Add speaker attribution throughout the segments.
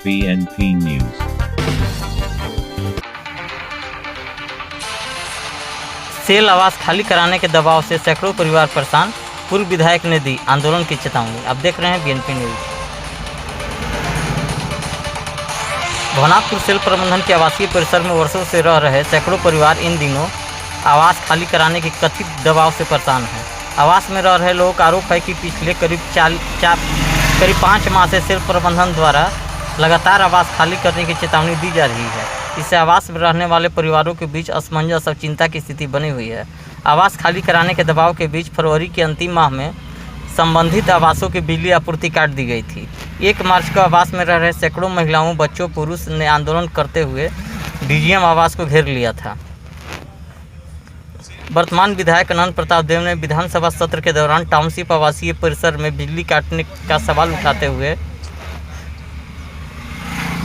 Speaker 1: BNP News।
Speaker 2: Cell आवास खाली कराने के दबाव से सैकड़ों परिवार परेशान, पूर्व विधायक ने दी आंदोलन की चेतावनी। अब देख रहे हैं बीएनपी न्यूज। भवनाथपुर सेल प्रबंधन के आवासीय परिसर में वर्षों से रह रहे सैकड़ों परिवार इन दिनों आवास खाली कराने के कथित दबाव से परेशान हैं। आवास में रह रहे लोगों का आरोप है कि पिछले करीब 5 माह से सेल प्रबंधन द्वारा लगातार आवास खाली करने की चेतावनी दी जा रही है। इससे आवास में रहने वाले परिवारों के बीच असमंजस और चिंता की स्थिति बनी हुई है। आवास खाली कराने के दबाव के बीच फरवरी के अंतिम माह में संबंधित आवासों की बिजली आपूर्ति काट दी गई थी। 1 मार्च को आवास में रह रहे सैकड़ों महिलाओं, बच्चों, पुरुष ने आंदोलन करते हुए डीजीएम आवास को घेर लिया था। वर्तमान विधायक अनंत प्रताप देव ने विधानसभा सत्र के दौरान टाउनशिप आवासीय परिसर में बिजली काटने का सवाल उठाते हुए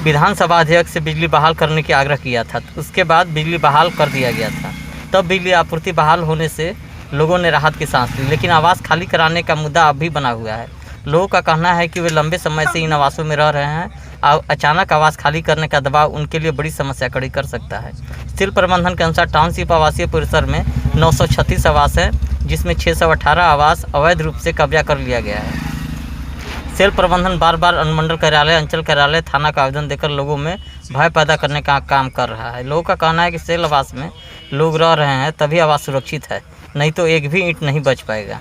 Speaker 2: विधानसभा अध्यक्ष से बिजली बहाल करने की आग्रह किया था। उसके बाद बिजली बहाल कर दिया गया था। तब बिजली आपूर्ति बहाल होने से लोगों ने राहत की सांस ली, लेकिन आवास खाली कराने का मुद्दा अब भी बना हुआ है। लोगों का कहना है कि वे लंबे समय से इन आवासों में रह रहे हैं और अचानक आवास खाली करने का दबाव उनके लिए बड़ी समस्या खड़ी कर सकता है। सेल प्रबंधन के अनुसार टाउनशिप आवासीय परिसर में 936 आवास हैं, जिसमें 618 आवास अवैध रूप से कब्जा कर लिया गया है। सेल प्रबंधन बार बार अनुमंडल कार्यालय, अंचल कार्यालय, थाना का आवेदन देकर लोगों में भय पैदा करने का काम कर रहा है। लोगों का कहना है कि सेल आवास में लोग रह रहे हैं तभी आवास सुरक्षित है, नहीं तो एक भी ईंट नहीं बच पाएगा।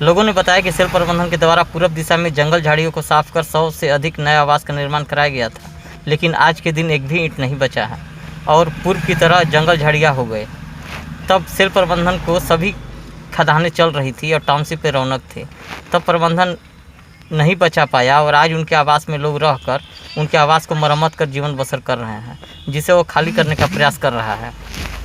Speaker 2: लोगों ने बताया कि सेल प्रबंधन के द्वारा पूर्व दिशा में जंगल झाड़ियों को साफ कर 100 से अधिक नए आवास का निर्माण कराया गया था, लेकिन आज के दिन एक भी ईंट नहीं बचा है और पूर्व की तरह जंगल झाड़ियाँ हो गए। तब सेल प्रबंधन को सभी खदानें चल रही थी और टाउनशिप पे रौनक थी। तब प्रबंधन नहीं बचा पाया और आज उनके आवास में लोग रहकर उनके आवास को मरम्मत कर जीवन बसर कर रहे हैं, जिसे वो खाली करने का प्रयास कर रहा है।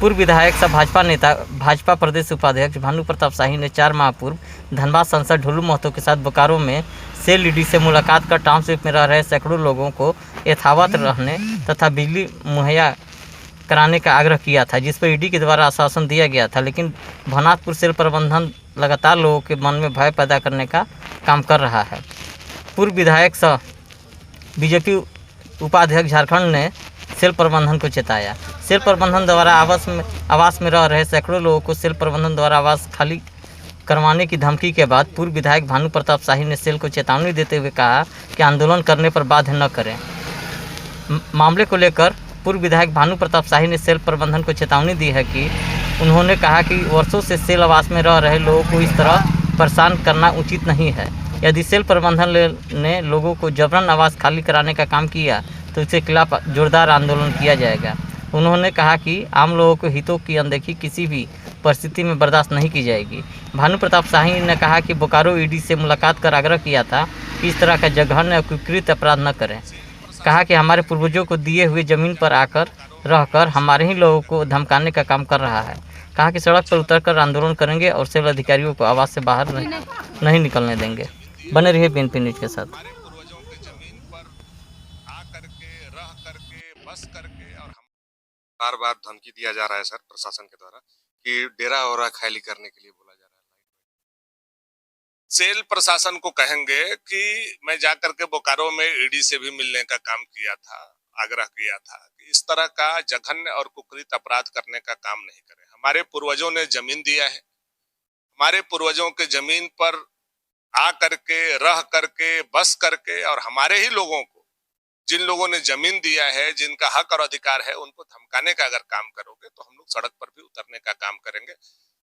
Speaker 2: पूर्व विधायक सह भाजपा नेता, भाजपा प्रदेश उपाध्यक्ष भानु प्रताप शाही ने 4 माह पूर्व धनबाद सांसद ढुल्लू महतो के साथ बोकारो में सेल ईडी से मुलाकात कर टाउनशिप में रह रहे सैकड़ों लोगों को यथावत रहने तथा बिजली मुहैया कराने का आग्रह किया था, जिस पर ईडी के द्वारा आश्वासन दिया गया था। लेकिन भवनाथपुर सेल प्रबंधन लगातार लोगों के मन में भय पैदा करने का काम कर रहा है। पूर्व विधायक सह बीजेपी उपाध्यक्ष झारखंड ने सेल प्रबंधन को चेताया। सेल प्रबंधन द्वारा आवास में रह रहे सैकड़ों लोगों को सेल प्रबंधन द्वारा आवास खाली करवाने की धमकी के बाद पूर्व विधायक भानु प्रताप शाही ने सेल को चेतावनी देते हुए कहा कि आंदोलन करने पर बाध्य न करें। मामले को लेकर पूर्व विधायक भानु प्रताप शाही ने सेल प्रबंधन को चेतावनी दी है कि उन्होंने कहा कि वर्षों से सेल आवास में रह रहे लोगों को इस तरह परेशान करना उचित नहीं है। यदि सेल प्रबंधन ने लोगों को जबरन आवास खाली कराने का काम किया तो इसके खिलाफ जोरदार आंदोलन किया जाएगा। उन्होंने कहा कि आम लोगों के हितों की अनदेखी किसी भी परिस्थिति में बर्दाश्त नहीं की जाएगी। भानु प्रताप शाही ने कहा कि बोकारो ईडी से मुलाकात कर आग्रह किया था कि इस तरह का जघन्य और कुकृत्य अपराध न करें। कहा कि हमारे पूर्वजों को दिए हुए ज़मीन पर आकर रहकर हमारे ही लोगों को धमकाने का काम कर रहा है। कहा कि सड़क पर उतरकर आंदोलन करेंगे और सेल अधिकारियों को आवास से बाहर नहीं निकलने देंगे। बने रहिए बीएनपी न्यूज के साथ।
Speaker 3: बार बार धमकी दिया जा रहा है सर प्रशासन के द्वारा कि डेरा और खाली करने के लिए बोला जा रहा है। सेल प्रशासन को कहेंगे कि मैं जाकर के बोकारो में ईडी से भी मिलने का काम किया था, आग्रह किया था कि इस तरह का जघन्य और कुकृत अपराध करने का काम नहीं करें। हमारे पूर्वजों ने जमीन दिया है, हमारे पूर्वजों के जमीन पर आ करके, रह करके, बस करके और हमारे ही लोगों को, जिन लोगों ने जमीन दिया है, जिनका हक और अधिकार है, उनको धमकाने का अगर काम करोगे तो हम लोग सड़क पर भी उतरने का काम करेंगे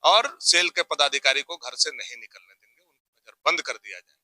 Speaker 3: और सेल के पदाधिकारी को घर से नहीं निकलने देंगे, उनको घर बंद कर दिया जाए।